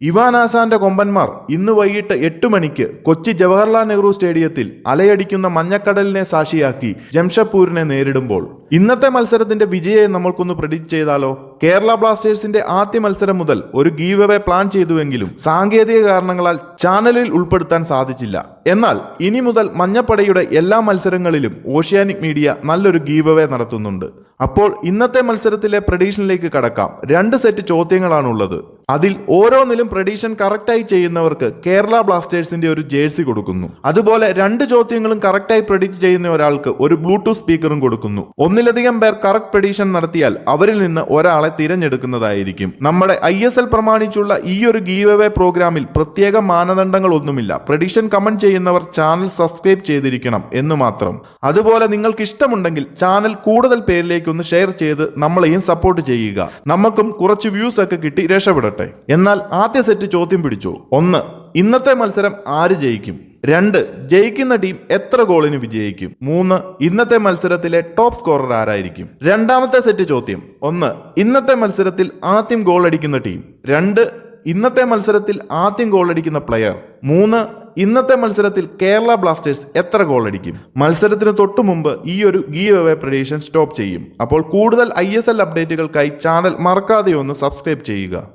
Ivan ആസാന്റെ കൊമ്പന്മാർ ഇന്ന് വൈകിട്ട് 8 മണിക്ക് കൊച്ചി ജവഹർലാൽ നെഹ്റു സ്റ്റേഡിയത്തിൽ അലയടിക്കുന്ന മഞ്ഞക്കടലിനെ സാക്ഷിയാക്കി ജംഷഡ്പൂരിനെ നേരിടുമ്പോൾ ഇന്നത്തെ മത്സരത്തിന്റെ വിജയം നമ്മൾക്കൊന്ന് പ്രെഡിക്റ്റ് ചെയ്താലോ? കേരള ബ്ലാസ്റ്റേഴ്സിന്റെ ആദ്യ മത്സരം മുതൽ ഒരു ഗീവ് അവേ പ്ലാൻ ചെയ്തുവെങ്കിലും സാങ്കേതിക കാരണങ്ങളാൽ ചാനലിൽ ഉൾപ്പെടുത്താൻ സാധിച്ചില്ല. എന്നാൽ ഇനി മുതൽ മഞ്ഞപ്പടയുടെ എല്ലാ മത്സരങ്ങളിലും ഓഷ്യാനിക് മീഡിയ നല്ലൊരു ഗീവ് അവേ നടത്തുന്നുണ്ട്. അപ്പോൾ ഇന്നത്തെ മത്സരത്തിലെ പ്രഡിക്ഷനിലേക്ക് കടക്കാം. 2 സെറ്റ് ചോദ്യങ്ങളാണുള്ളത്. അതിൽ ഓരോന്നിലും പ്രഡിക്ഷൻ കറക്റ്റായി ചെയ്യുന്നവർക്ക് കേരള ബ്ലാസ്റ്റേഴ്സിന്റെ ഒരു ജേഴ്സി കൊടുക്കുന്നു. അതുപോലെ 2 ചോദ്യങ്ങളും കറക്റ്റായി പ്രഡിക്റ്റ് ചെയ്യുന്ന ഒരാൾക്ക് ഒരു ബ്ലൂടൂത്ത് സ്പീക്കറും കൊടുക്കുന്നു. ഒന്നിലധികം പേർ കറക്റ്റ് പ്രഡിക്ഷൻ നടത്തിയാൽ അവരിൽ നിന്ന് ഒരാളെ തിരഞ്ഞെടുക്കുന്നതായിരിക്കും. നമ്മുടെ ISL പ്രമാണിച്ചുള്ള ഈ ഒരു ഗീവ് അവേ പ്രോഗ്രാമിൽ പ്രത്യേക മാനദണ്ഡങ്ങളൊന്നുമില്ല. പ്രഡിക്ഷൻ കമന്റ് ചെയ്യുന്നവർ ചാനൽ സബ്സ്ക്രൈബ് ചെയ്തിരിക്കണം എന്ന് മാത്രം. അതുപോലെ നിങ്ങൾക്ക് ഇഷ്ടമുണ്ടെങ്കിൽ ചാനൽ കൂടുതൽ പേരിലേക്ക് ഒന്ന് ഷെയർ ചെയ്ത് നമ്മളെയും സപ്പോർട്ട് ചെയ്യുക. നമുക്കും കുറച്ച് വ്യൂസ് ഒക്കെ കിട്ടി രക്ഷപ്പെടട്ടെ. എന്നാൽ ആദ്യ സെറ്റ് ചോദ്യം പിടിച്ചു. 1. ഇന്നത്തെ മത്സരം ആര് ജയിക്കും? 2. ജയിക്കുന്ന ടീം എത്ര ഗോളിന് വിജയിക്കും? 3. ഇന്നത്തെ മത്സരത്തിലെ ടോപ്പ് സ്കോറർ ആരായിരിക്കും? രണ്ടാമത്തെ സെറ്റ് ചോദ്യം. 1. ഇന്നത്തെ മത്സരത്തിൽ ആദ്യം ഗോൾ അടിക്കുന്ന ടീം. 2. ഇന്നത്തെ മത്സരത്തിൽ ആദ്യം ഗോൾ അടിക്കുന്ന പ്ലെയർ. 3. ഇന്നത്തെ മത്സരത്തിൽ കേരള ബ്ലാസ്റ്റേഴ്സ് എത്ര ഗോൾ അടിക്കും? മത്സരത്തിന് തൊട്ടു മുമ്പ് ഈ ഒരു ഗീവ് അവേ പ്രഡിക്ഷൻ സ്റ്റോപ്പ് ചെയ്യും. അപ്പോൾ കൂടുതൽ ISL അപ്ഡേറ്റുകൾക്കായി ചാനൽ മറക്കാതെ ഒന്ന് സബ്സ്ക്രൈബ് ചെയ്യുക.